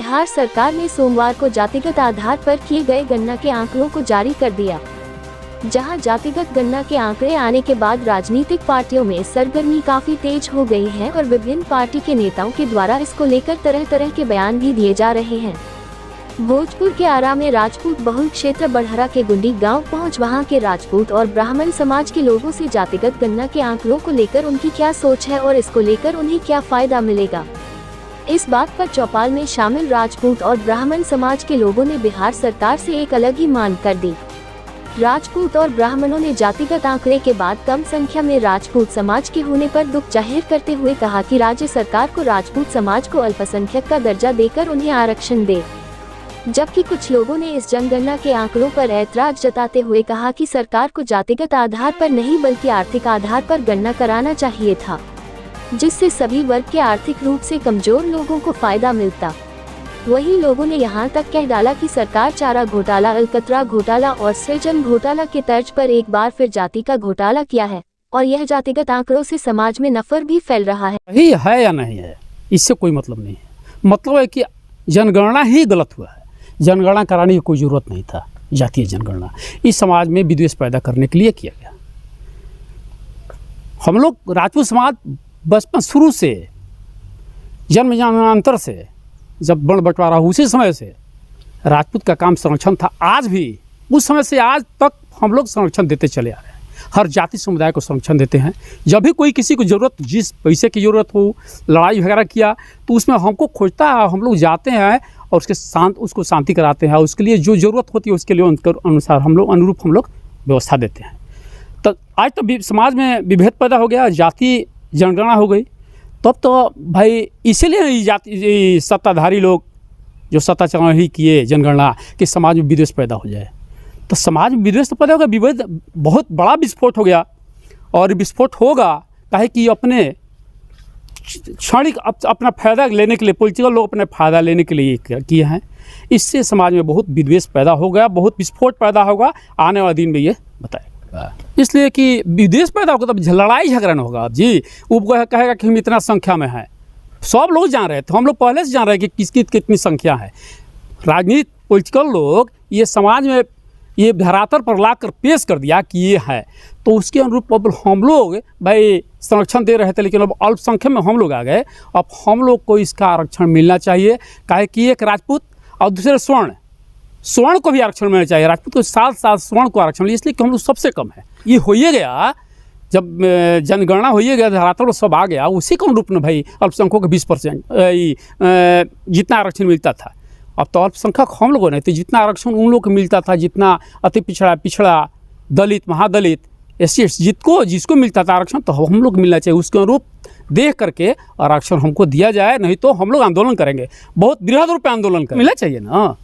बिहार सरकार ने सोमवार को जातिगत आधार पर किए गए गणना के आंकड़ों को जारी कर दिया। जहां जातिगत गणना के आंकड़े आने के बाद राजनीतिक पार्टियों में सरगर्मी काफी तेज हो गई है और विभिन्न पार्टी के नेताओं के द्वारा इसको लेकर तरह तरह के बयान भी दिए जा रहे हैं। भोजपुर के आरा में राजपूत बहुल क्षेत्र बड़हरा के गुंडी गांव पहुंच वहां के राजपूत और ब्राह्मण समाज के लोगों से जातिगत गणना के आंकड़ों को लेकर उनकी क्या सोच है और इसको लेकर उन्हें क्या फायदा मिलेगा, इस बात पर चौपाल में शामिल राजपूत और ब्राह्मण समाज के लोगों ने बिहार सरकार से एक अलग ही मांग कर दी। राजपूत और ब्राह्मणों ने जातिगत आंकड़े के बाद कम संख्या में राजपूत समाज के होने पर दुख जाहिर करते हुए कहा कि राज्य सरकार को राजपूत समाज को अल्पसंख्यक का दर्जा देकर उन्हें आरक्षण दे। जबकि कुछ लोगों ने इस जनगणना के आंकड़ों पर ऐतराज जताते हुए कहा कि सरकार को जातिगत आधार पर नहीं बल्कि आर्थिक आधार पर गणना कराना चाहिए था, जिससे सभी वर्ग के आर्थिक रूप से कमजोर लोगों को फायदा मिलता। वहीं लोगों ने यहां तक कह डाला कि सरकार चारा घोटाला, अलकतरा घोटाला और सृजन घोटाला के तर्ज पर एक बार फिर जाति का घोटाला किया है और यह जातिगत आंकड़ों से समाज में नफरत भी फैल रहा है। यही है या नहीं है, इससे कोई मतलब नहीं है। मतलब है कि जनगणना ही गलत हुआ है। जनगणना कराने की कोई ज़रूरत नहीं था। जातीय जनगणना इस समाज में विद्वेष पैदा करने के लिए किया गया। हम लोग राजपूत समाज बचपन शुरू से जन्म जन्मांतर से जब वर्ण बंटवारा उसी समय से राजपूत का काम संरक्षण था। आज भी उस समय से आज तक हम लोग संरक्षण देते चले आ रहे हैं। हर जाति समुदाय को संरक्षण देते हैं। जब भी कोई किसी को ज़रूरत, जिस पैसे की ज़रूरत हो, लड़ाई वगैरह किया तो उसमें हमको खोजता है, हम लोग जाते हैं और उसको शांति कराते हैं। उसके लिए जो ज़रूरत होती है उसके लिए अनुसार अनुरूप हम लोग व्यवस्था देते हैं। तो आज तो समाज में विभेद पैदा हो गया, जाति जनगणना हो गई। तब तो भाई इसीलिए सत्ताधारी लोग जो सत्ता चलाने ही किए जनगणना कि समाज में विद्वेष पैदा हो जाए। तो समाज में विद्वेष तो पैदा हो गया, विभेद बहुत बड़ा विस्फोट हो गया और विस्फोट होगा काहे कि अपने क्षणिक अपना फ़ायदा लेने के लिए पॉलिटिकल लोग अपने फ़ायदा लेने के लिए किए हैं। इससे समाज में बहुत विद्वेष पैदा हो गया, बहुत विस्फोट पैदा होगा। आने वाले दिन में ये बताएगा, इसलिए कि विदेश पैदा होगा तब लड़ाई झगड़ा न होगा। अब जी वो कहेगा कि हम इतना संख्या में हैं, सब लोग जान रहे थे, हम लोग पहले से जान रहे हैं कि किसकी कितनी संख्या है। राजनीति पॉलिटिकल लोग ये समाज में ये धरातल पर ला कर पेश कर दिया कि ये है, तो उसके अनुरूप अब हम लोग भाई संरक्षण दे रहे थे, लेकिन अब अल्पसंख्यक में हम लोग आ गए। अब हम लोग को इसका आरक्षण मिलना चाहिए। काहे कि एक राजपूत और दूसरे स्वर्ण को भी आरक्षण मिलना चाहिए। राजपूत को साथ स्वर्ण को आरक्षण मिले, इसलिए कि हम लोग सबसे कम है। ये हो ही गया, जब जनगणना हो ही गया, धरातल पर सब आ गया, उसी के अनुरूप में भाई अल्पसंख्यकों को 20% जितना आरक्षण मिलता था। अब तो अल्पसंख्यक हम लोगों ने तो जितना आरक्षण उन लोग को मिलता था, जितना अति पिछड़ा दलित, महादलित, SC जिसको मिलता था आरक्षण, तो हम लोग मिलना चाहिए। उसके अनुरूप देख करके आरक्षण हमको दिया जाए, नहीं तो हम लोग आंदोलन करेंगे, बहुत बृहद रूप में आंदोलन करेंगे। मिलना चाहिए ना।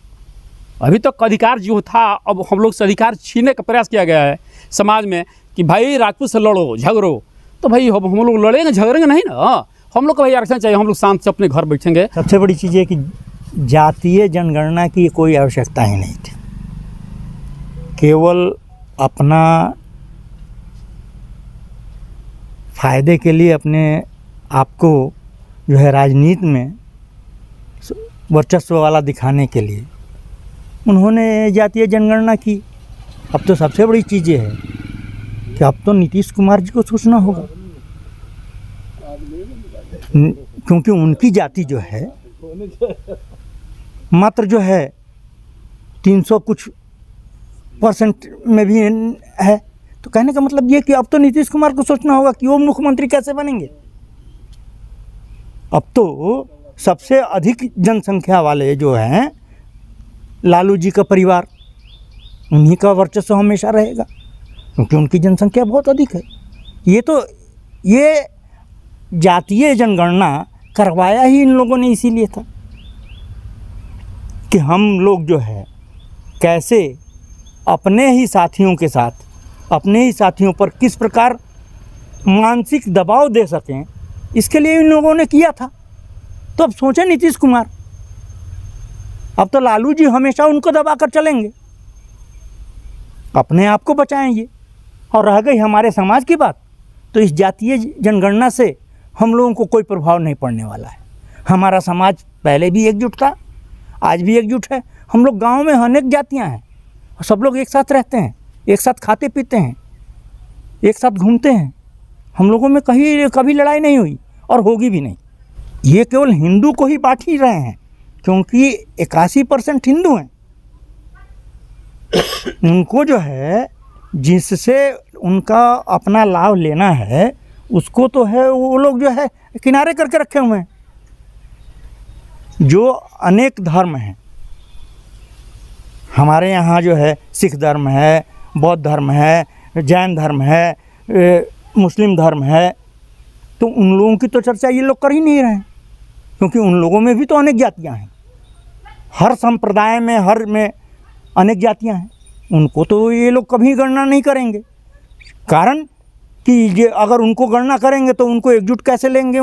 अभी तक अधिकार जो था, अब हम लोग से अधिकार छीनने का प्रयास किया गया है समाज में कि भाई राजपूत से लड़ो झगड़ो। तो भाई हम लोग लड़ेंगे झगड़ेंगे नहीं ना। हम लोग को भाई आरक्षण चाहिए, हम लोग शांत से अपने घर बैठेंगे। सबसे बड़ी चीज़ है कि जातीय जनगणना की कोई आवश्यकता ही नहीं थी। केवल अपना फायदे के लिए अपने आपको जो है राजनीति में वर्चस्व वाला दिखाने के लिए उन्होंने जातीय जनगणना की। अब तो सबसे बड़ी चीज़ ये है कि अब तो नीतीश कुमार जी को सोचना होगा, क्योंकि उनकी जाति जो है मात्र जो है 300 कुछ % में भी है। तो कहने का मतलब ये कि अब तो नीतीश कुमार को सोचना होगा कि वो मुख्यमंत्री कैसे बनेंगे। अब तो सबसे अधिक जनसंख्या वाले जो हैं लालू जी का परिवार, उन्हीं का वर्चस्व हमेशा रहेगा, क्योंकि उनकी जनसंख्या बहुत अधिक है। ये जातीय जनगणना करवाया ही इन लोगों ने इसीलिए था कि हम लोग जो है कैसे अपने ही साथियों के साथ, अपने ही साथियों पर किस प्रकार मानसिक दबाव दे सकें, इसके लिए इन लोगों ने किया था। तो अब सोचे नीतीश कुमार, अब तो लालू जी हमेशा उनको दबा कर चलेंगे, अपने आप को बचाएंगे। और रह गई हमारे समाज की बात, तो इस जातीय जनगणना से हम लोगों को कोई प्रभाव नहीं पड़ने वाला है। हमारा समाज पहले भी एकजुट था आज भी एकजुट है। हम लोग गांव में अनेक जातियां हैं, सब लोग एक साथ रहते हैं, एक साथ खाते पीते हैं, एक साथ घूमते हैं। हम लोगों में कभी लड़ाई नहीं हुई और होगी भी नहीं। ये केवल हिंदू को ही बांट ही रहे हैं, क्योंकि 81% हिंदू हैं। उनको जो है जिससे उनका अपना लाभ लेना है, उसको तो है वो लोग जो है किनारे करके रखे हुए हैं। जो अनेक धर्म हैं हमारे यहाँ, जो है सिख धर्म है, बौद्ध धर्म है, जैन धर्म है, मुस्लिम धर्म है, तो उन लोगों की तो चर्चा ये लोग कर ही नहीं रहे हैं, क्योंकि उन लोगों में भी तो अनेक जातियाँ हैं। हर संप्रदाय में, हर में अनेक जातियाँ हैं। उनको तो ये लोग कभी गणना नहीं करेंगे, कारण कि ये अगर उनको गणना करेंगे तो उनको एकजुट कैसे लेंगे।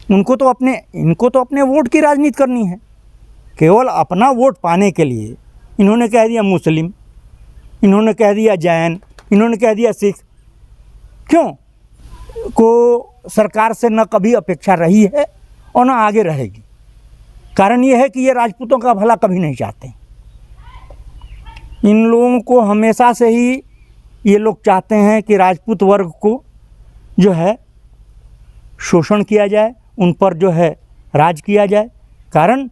इनको तो अपने वोट की राजनीति करनी है। केवल अपना वोट पाने के लिए इन्होंने कह दिया मुस्लिम, इन्होंने कह दिया जैन, इन्होंने कह दिया सिख। क्यों? को सरकार से न कभी अपेक्षा रही है और न आगे रहेगी। कारण ये है कि ये राजपूतों का भला कभी नहीं चाहते। इन लोगों को हमेशा से ही ये लोग चाहते हैं कि राजपूत वर्ग को जो है शोषण किया जाए, उन पर जो है राज किया जाए। कारण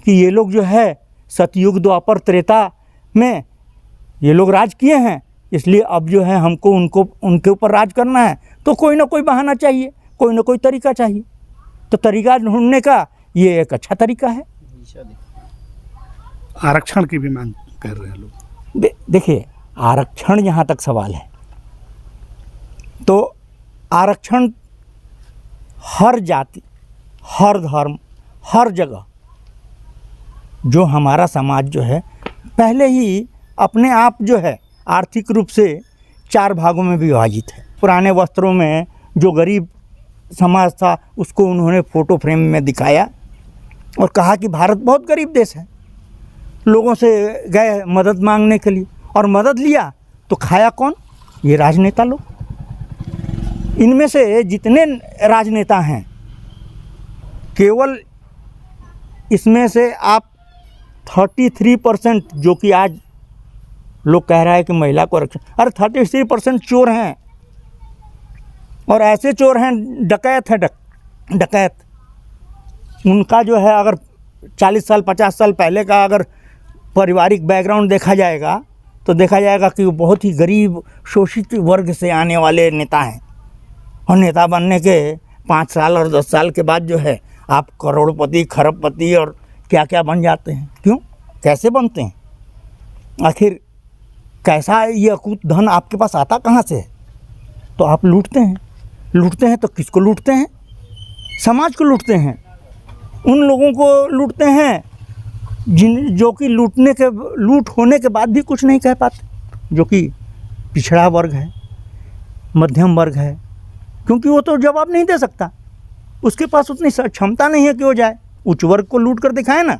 कि ये लोग जो है सतयुग द्वापर त्रेता में ये लोग राज किए हैं, इसलिए अब जो है हमको उनके ऊपर राज करना है, तो कोई ना कोई बहाना चाहिए, कोई ना कोई तरीका चाहिए। तो तरीका ढूंढने का ये एक अच्छा तरीका है। आरक्षण की भी मांग कर रहे हैं लोग। देखिए, आरक्षण जहाँ तक सवाल है, तो आरक्षण हर जाति, हर धर्म, हर जगह जो हमारा समाज जो है पहले ही अपने आप जो है आर्थिक रूप से 4 भागों में विभाजित है। पुराने वस्त्रों में जो गरीब समाज था उसको उन्होंने फ़ोटो फ्रेम में दिखाया और कहा कि भारत बहुत गरीब देश है। लोगों से गए मदद मांगने के लिए और मदद लिया तो खाया कौन? ये राजनेता लोग। इनमें से जितने राजनेता हैं, केवल इसमें से आप 33% जो कि आज लोग कह रहा है कि महिला को आरक्षण, अरे 33% चोर हैं, और ऐसे चोर हैं, डकैत है, डकैत। उनका जो है अगर 40 साल 50 साल पहले का अगर पारिवारिक बैकग्राउंड देखा जाएगा तो देखा जाएगा कि वो बहुत ही गरीब शोषित वर्ग से आने वाले नेता हैं, और नेता बनने के 5 साल और 10 साल के बाद जो है आप करोड़पति, खरबपति और क्या क्या बन जाते हैं। क्यों? कैसे बनते हैं? आखिर कैसा ये अकूत धन आपके पास आता कहाँ से है? तो आप लूटते हैं तो किसको लूटते हैं? समाज को लूटते हैं। उन लोगों को लूटते हैं जो कि लूट होने के बाद भी कुछ नहीं कह पाते, जो कि पिछड़ा वर्ग है, मध्यम वर्ग है, क्योंकि वो तो जवाब नहीं दे सकता, उसके पास उतनी क्षमता नहीं है कि वो जाए उच्च वर्ग को लूट कर दिखाए ना,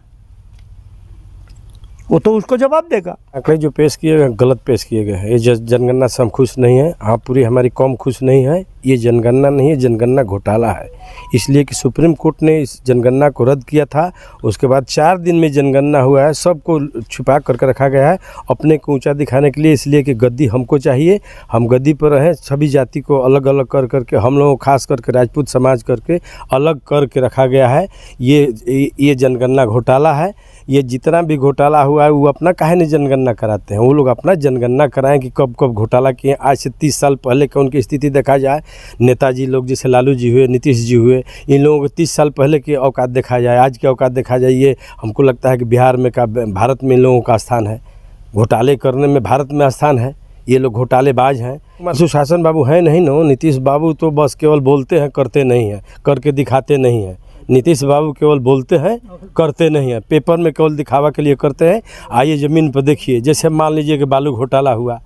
वो तो उसको जवाब देगा। आंकड़े जो पेश किए गए गलत पेश किए गए हैं। ये जनगणना से हम खुश नहीं हैं, आप पूरी हमारी कौम खुश नहीं है। ये जनगणना नहीं है, जनगणना घोटाला है। इसलिए कि सुप्रीम कोर्ट ने इस जनगणना को रद्द किया था, उसके बाद 4 दिन में जनगणना हुआ है। सबको छुपा करके रखा गया है अपने को ऊंचा दिखाने के लिए, इसलिए कि गद्दी हमको चाहिए, हम गद्दी पर रहें। सभी जाति को अलग अलग कर करके, हम लोगों खास करके राजपूत समाज करके अलग करके रखा गया है। ये जनगणना घोटाला है। ये जितना भी घोटाला हुआ है वो अपना काहे नहीं जनगणना कराते हैं? वो लोग अपना जनगणना कराएं कि कब कब घोटाला किए। आज से 30 साल पहले की उनकी स्थिति देखा जाए, नेताजी लोग जैसे लालू जी हुए, नीतीश जी हुए, इन लोगों को 30 साल पहले की औकात देखा जाए, आज की औकात देखा जाए, ये हमको लगता है कि बिहार में का भारत में इन लोगों का स्थान है। घोटाले करने में भारत में स्थान है। ये लोग घोटालेबाज हैं। सुशासन बाबू हैं नहीं नो। नीतीश बाबू तो बस केवल बोलते हैं, करते नहीं हैं, करके दिखाते नहीं हैं। नीतीश बाबू केवल बोलते हैं, करते नहीं हैं, पेपर में केवल दिखावा के लिए करते हैं। आइए ज़मीन पर देखिए, जैसे मान लीजिए कि बालू घोटाला हुआ,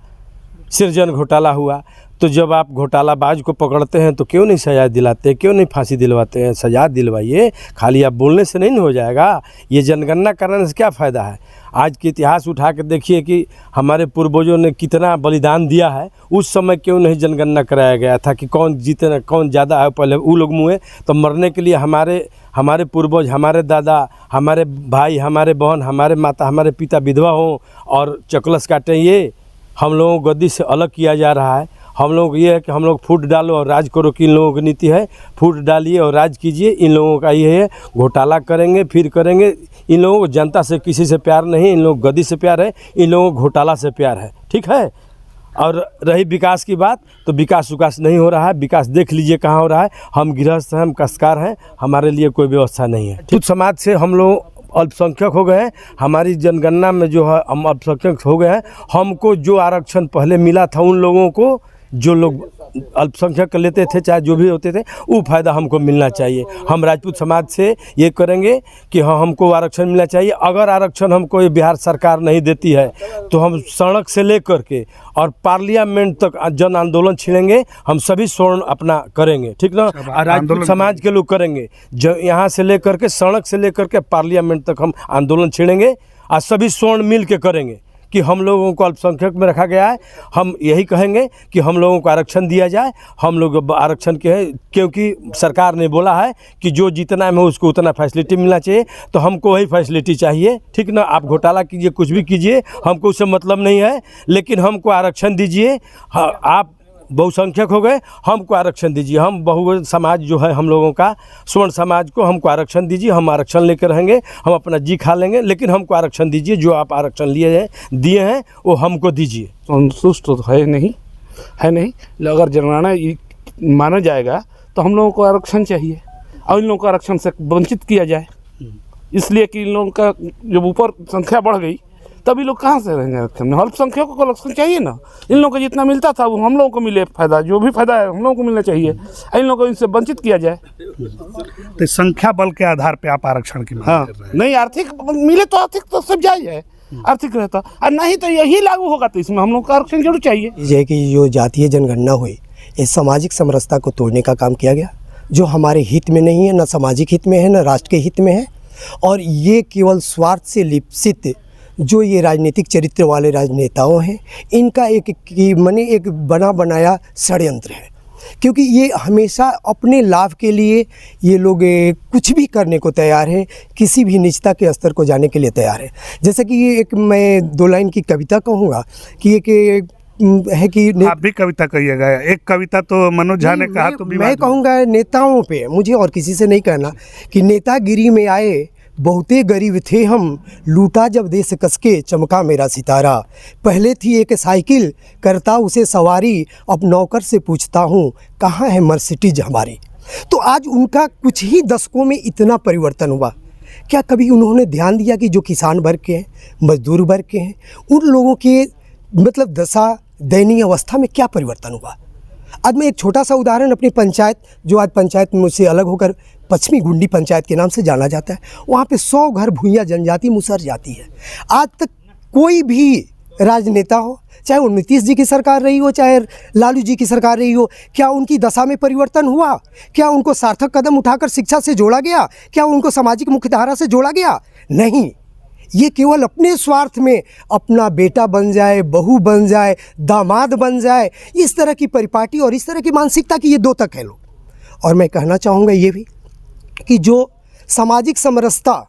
सृजन घोटाला हुआ, तो जब आप घोटालाबाज को पकड़ते हैं तो क्यों नहीं सजा दिलाते, क्यों नहीं फांसी दिलवाते हैं? सजा दिलवाइए, खाली आप बोलने से नहीं हो जाएगा। ये जनगणना करने से क्या फ़ायदा है? आज के इतिहास उठा के देखिए कि हमारे पूर्वजों ने कितना बलिदान दिया है। उस समय क्यों नहीं जनगणना कराया गया था कि कौन जीते कौन ज़्यादा है? पहले वो लोग मुए तो मरने के लिए हमारे पूर्वज, हमारे दादा, हमारे भाई, हमारे बहन, हमारे माता, हमारे पिता विधवा हों और चकलस काटें। ये हम लोगों को गद्दी से अलग किया जा रहा है। हम लोग ये है कि हम लोग फूट डालो और राज करो की इन लोगों की नीति है। फूट डालिए और राज कीजिए, इन लोगों का ये है। घोटाला करेंगे फिर करेंगे। इन लोगों को जनता से किसी से प्यार नहीं, इन लोगों को गद्दी से प्यार है, इन लोगों को घोटाला से प्यार है। ठीक है। और रही विकास की बात, तो विकास नहीं हो रहा है। विकास देख लीजिए कहाँ हो रहा है। हम गृहस्थ हैं, हम कष्टकार हैं, हमारे लिए कोई व्यवस्था नहीं है। कुछ समाज से हम लोग अल्पसंख्यक हो गए हैं। हमारी जनगणना में जो है हम अल्पसंख्यक हो गए हैं। हमको जो आरक्षण पहले मिला था उन लोगों को, जो लोग अल्पसंख्यक लेते थे, चाहे जो भी होते थे, वो फ़ायदा हमको मिलना चाहिए। हम राजपूत समाज से ये करेंगे कि हाँ, हमको आरक्षण मिलना चाहिए। अगर आरक्षण हमको ये बिहार सरकार नहीं देती है तो हम सड़क से ले करके और पार्लियामेंट तक जन आंदोलन छेड़ेंगे। हम सभी स्वर्ण अपना करेंगे, ठीक ना? राजपूत समाज के लोग करेंगे। जो यहाँ से ले करके, सड़क से ले करके पार्लियामेंट तक हम आंदोलन छेड़ेंगे और सभी स्वर्ण मिल के करेंगे कि हम लोगों को अल्पसंख्यक में रखा गया है। हम यही कहेंगे कि हम लोगों को आरक्षण दिया जाए। हम लोग आरक्षण के हैं क्योंकि सरकार ने बोला है कि जो जितना में उसको उतना फैसिलिटी मिलना चाहिए, तो हमको वही फैसिलिटी चाहिए, ठीक ना? आप घोटाला कीजिए, कुछ भी कीजिए, हमको उससे मतलब नहीं है, लेकिन हमको आरक्षण दीजिए। हाँ, आप बहुसंख्यक हो गए, हमको आरक्षण दीजिए। हम बहु समाज जो है हम लोगों का, स्वर्ण समाज को हमको आरक्षण दीजिए। हम आरक्षण लेकर रहेंगे, हम अपना जी खा लेंगे, लेकिन हमको आरक्षण दीजिए। जो आप आरक्षण दिए हैं वो हमको दीजिए। संतुष्ट तो है नहीं। अगर जनगणना माना जाएगा तो हम लोगों को आरक्षण चाहिए और इन लोगों को आरक्षण से वंचित किया जाए, इसलिए कि इन लोगों का जब ऊपर संख्या बढ़ गई तभी लोग कहाँ से रहेंगे आरक्षण में? अल्पसंख्यकों को आरक्षण चाहिए ना। इन लोगों को जितना मिलता था वो हम लोगों को मिले फ़ायदा, जो भी फ़ायदा है हम लोगों को मिलना चाहिए। इन लोगों को इनसे वंचित किया जाए। तो संख्या बल के आधार पे आप आरक्षण की मांग कर रहे हैं? नहीं, आर्थिक मिले तो आर्थिक तो सब जायज़ है, आर्थिक रहता, और नहीं तो यही लागू होगा तो इसमें हम लोग का आरक्षण जरूर चाहिए। ये कि जो जातीय जनगणना हुई, इस सामाजिक समरसता को तोड़ने का काम किया गया, जो हमारे हित में नहीं है, न सामाजिक हित में है, न राष्ट्र के हित में है। और ये केवल स्वार्थ से लिप्सित जो ये राजनीतिक चरित्र वाले राजनेताओं हैं, इनका एक बना बनाया षड्यंत्र है। क्योंकि ये हमेशा अपने लाभ के लिए ये लोग कुछ भी करने को तैयार हैं, किसी भी निजता के स्तर को जाने के लिए तैयार है। जैसे कि ये एक मैं 2 लाइन की कविता कहूँगा कि एक है कि आप भी कविता कहिएगा। एक कविता तो मनोज झा ने कहा तो मैं कहूँगा नेताओं पे, मुझे और किसी से नहीं कहना, कि नेतागिरी में आए बहुते गरीब थे हम, लूटा जब देश कसके चमका मेरा सितारा। पहले थी एक साइकिल, करता उसे सवारी, अब नौकर से पूछता हूँ कहाँ है मर्सिडीज हमारी। तो आज उनका कुछ ही दशकों में इतना परिवर्तन हुआ। क्या कभी उन्होंने ध्यान दिया कि जो किसान वर्ग के हैं, मजदूर वर्ग के हैं, उन लोगों के मतलब दशा दयनीय अवस्था में क्या परिवर्तन हुआ? आज मैं एक छोटा सा उदाहरण अपनी पंचायत, जो आज पंचायत मुझसे अलग होकर पश्चिमी गुंडी पंचायत के नाम से जाना जाता है, वहाँ पे 100 घर भूइयाँ जनजाति मुसर जाती है। आज तक कोई भी राजनेता हो, चाहे वो नीतीश जी की सरकार रही हो, चाहे लालू जी की सरकार रही हो, क्या उनकी दशा में परिवर्तन हुआ? क्या उनको सार्थक कदम उठाकर शिक्षा से जोड़ा गया? क्या उनको सामाजिक मुख्यधारा से जोड़ा गया? नहीं। ये केवल अपने स्वार्थ में अपना बेटा बन जाए, बहू बन जाए, दामाद बन जाए, इस तरह की परिपाटी और इस तरह की मानसिकता की ये 2 तक है लोग। और मैं कहना चाहूँगा ये भी कि जो सामाजिक समरसता,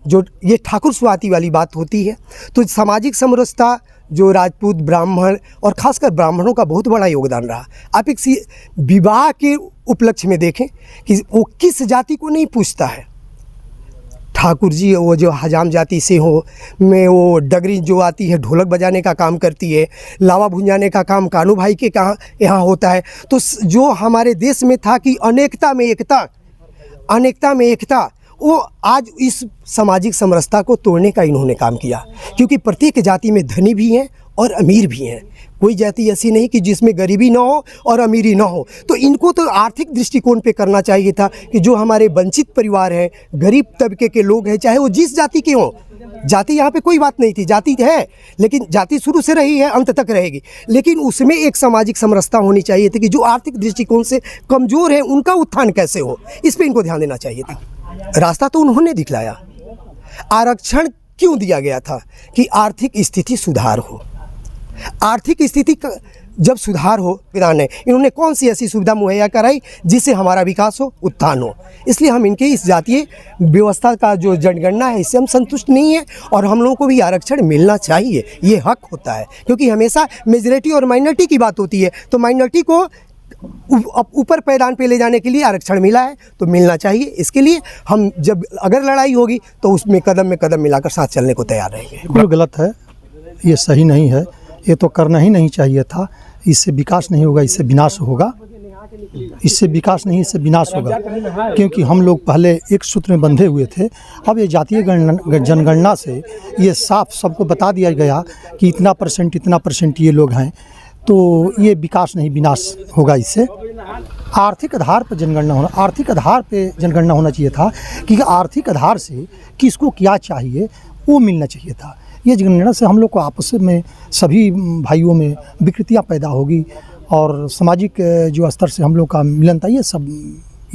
जो ये ठाकुर स्वाति वाली बात होती है, तो सामाजिक समरसता जो राजपूत, ब्राह्मण और खासकर ब्राह्मणों का बहुत बड़ा योगदान रहा। आप एक विवाह के उपलक्ष्य में देखें कि वो किस जाति को नहीं पूछता है। ठाकुर जी वो जो हजाम जाति से हो में वो डगरी जो आती है ढोलक बजाने का काम करती है, लावा भुंजाने का काम कानू भाई के यहाँ होता है। तो जो हमारे देश में था कि अनेकता में एकता, वो आज इस सामाजिक समरसता को तोड़ने का इन्होंने काम किया। क्योंकि प्रत्येक जाति में धनी भी हैं और अमीर भी हैं, कोई जाति ऐसी नहीं कि जिसमें गरीबी ना हो और अमीरी ना हो। तो इनको तो आर्थिक दृष्टिकोण पे करना चाहिए था कि जो हमारे वंचित परिवार हैं, गरीब तबके के लोग हैं, चाहे वो जिस जाति के हों, जाति यहाँ पे कोई बात नहीं थी, जाति है लेकिन जाति शुरू से रही है, अंत तक रहेगी, लेकिन उसमें एक सामाजिक समरसता होनी चाहिए थी कि जो आर्थिक दृष्टिकोण से कमज़ोर है उनका उत्थान कैसे हो, इस पर इनको ध्यान देना चाहिए था। रास्ता तो उन्होंने दिखलाया। आरक्षण क्यों दिया गया था? कि आर्थिक स्थिति सुधार हो। आर्थिक स्थिति जब सुधार हो, विधान ने इन्होंने कौन सी ऐसी सुविधा मुहैया कराई जिससे हमारा विकास हो, उत्थान हो। इसलिए हम इनके इस जातीय व्यवस्था का जो जनगणना है इससे हम संतुष्ट नहीं है और हम लोगों को भी आरक्षण मिलना चाहिए, ये हक होता है। क्योंकि हमेशा मेजॉरिटी और माइनॉरिटी की बात होती है, तो माइनॉरिटी को ऊपर पैदान पे ले जाने के लिए आरक्षण मिला है तो मिलना चाहिए। इसके लिए हम जब अगर लड़ाई होगी तो उसमें कदम में कदम मिलाकर साथ चलने को तैयार रहेंगे। बिल्कुल गलत है, ये सही नहीं है, ये तो करना ही नहीं चाहिए था। इससे विकास नहीं होगा, इससे विनाश होगा। इससे विकास नहीं, इससे विनाश होगा। क्योंकि हम लोग पहले एक सूत्र में बंधे हुए थे। अब ये जातीय जनगणना से ये साफ सबको बता दिया गया कि इतना परसेंट ये लोग हैं, तो ये विकास नहीं विनाश होगा। इससे आर्थिक आधार पर जनगणना होना, आर्थिक आधार पे जनगणना होना चाहिए था कि आर्थिक आधार से किसको क्या चाहिए वो मिलना चाहिए था। ये जनगणना से हम लोग को आपस में सभी भाइयों में विकृतियाँ पैदा होगी और सामाजिक जो स्तर से हम लोग का मिलन था ये सब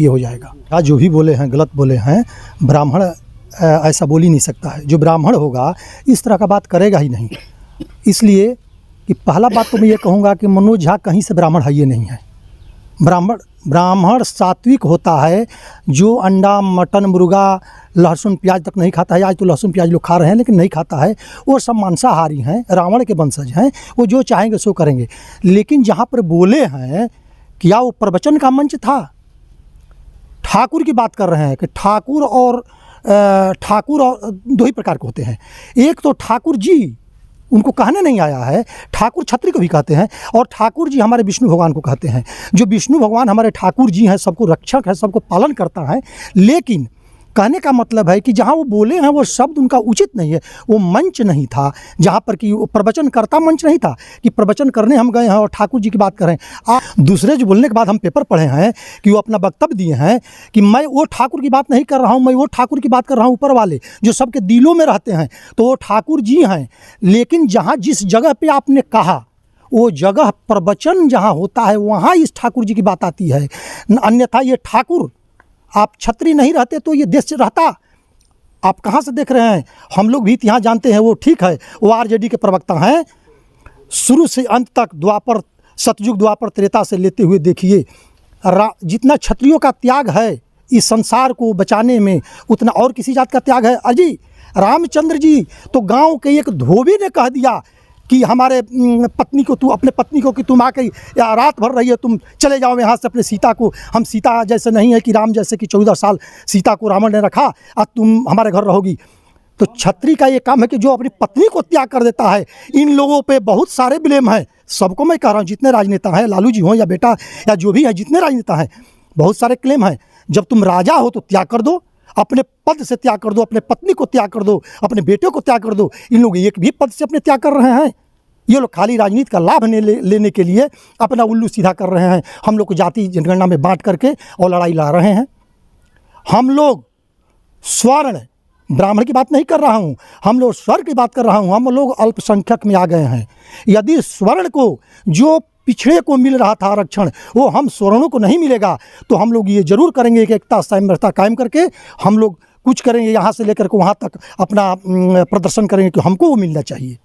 ये हो जाएगा। आज जो भी बोले हैं गलत बोले हैं। ब्राह्मण ऐसा बोल ही नहीं सकता है। जो ब्राह्मण होगा इस तरह का बात करेगा ही नहीं। इसलिए कि पहला बात तो मैं ये कहूँगा कि मनोज झा कहीं से ब्राह्मण है ये नहीं है। ब्राह्मण सात्विक होता है जो अंडा मटन मुर्गा लहसुन प्याज तक नहीं खाता है। आज तो लहसुन प्याज लोग खा रहे हैं लेकिन नहीं खाता है। वो सब मांसाहारी हैं, रावण के वंशज हैं। वो जो चाहेंगे सो करेंगे। लेकिन जहाँ पर बोले हैं क्या वो प्रवचन का मंच था? ठाकुर की बात कर रहे हैं कि ठाकुर और दो ही प्रकार के होते हैं। एक तो ठाकुर जी, उनको कहने नहीं आया है, ठाकुर छत्री को भी कहते हैं, और ठाकुर जी हमारे विष्णु भगवान को कहते हैं। जो विष्णु भगवान हमारे ठाकुर जी हैं, सबको रक्षक है, सबको पालन करता है। लेकिन कहने का मतलब है कि जहाँ वो बोले हैं वो शब्द उनका उचित नहीं है। वो मंच नहीं था जहाँ पर कि वो प्रवचन करता मंच नहीं था कि प्रवचन करने हम गए हैं और ठाकुर जी की बात करें। दूसरे जो बोलने के बाद हम पेपर पढ़े हैं कि वो अपना वक्तव्य दिए हैं कि मैं वो ठाकुर की बात नहीं कर रहा हूँ, मैं वो ठाकुर की बात कर रहा हूँ ऊपर वाले जो सबके दिलों में रहते हैं, तो वो ठाकुर जी हैं। लेकिन जहाँ जिस जगह पर आपने कहा वो जगह प्रवचन जहाँ होता है वहाँ इस ठाकुर जी की बात आती है। अन्यथा ये ठाकुर, आप छत्री नहीं रहते तो ये देश रहता। आप कहाँ से देख रहे हैं? हम लोग भी यहाँ जानते हैं वो ठीक है, वो आरजेडी के प्रवक्ता हैं। शुरू से अंत तक द्वापर, सतयुग, द्वापर, त्रेता से लेते हुए देखिए जितना क्षत्रियों का त्याग है इस संसार को बचाने में उतना और किसी जात का त्याग है। अजी रामचंद्र जी तो गांव के एक धोबी ने कह दिया कि हमारे पत्नी को, तू अपने पत्नी को कि तुम आके रात भर रही है, तुम चले जाओ यहाँ से अपने सीता को। हम सीता जैसे नहीं है कि राम जैसे कि 14 साल सीता को रावण ने रखा और तुम हमारे घर रहोगी। तो छत्री का ये काम है कि जो अपनी पत्नी को त्याग कर देता है। इन लोगों पे बहुत सारे ब्लेम हैं। सबको मैं कह रहा हूँ, जितने राजनेता हैं, लालू जी हों या बेटा या जो भी है, जितने राजनेता हैं, बहुत सारे क्लेम हैं। जब तुम राजा हो तो त्याग कर दो, अपने पद से त्याग कर दो, अपने पत्नी को त्याग कर दो, अपने बेटे को त्याग कर दो। इन लोग एक भी पद से अपने त्याग कर रहे हैं। ये लोग खाली राजनीति का लाभ लेने के लिए अपना उल्लू सीधा कर रहे हैं। हम लोग को जाति जनगणना में बांट करके और लड़ाई ला रहे हैं। हम लोग स्वर्ण, ब्राह्मण की बात नहीं कर रहा हूँ, हम लोग स्वर्ण की बात कर रहा हूँ। हम लोग अल्पसंख्यक में आ गए हैं। यदि स्वर्ण को जो पिछड़े को मिल रहा था आरक्षण वो हम स्वर्णों को नहीं मिलेगा तो हम लोग ये जरूर करेंगे कि एकता साम्यता कायम करके हम लोग कुछ करेंगे, यहाँ से लेकर के वहाँ तक अपना प्रदर्शन करेंगे कि हमको वो मिलना चाहिए।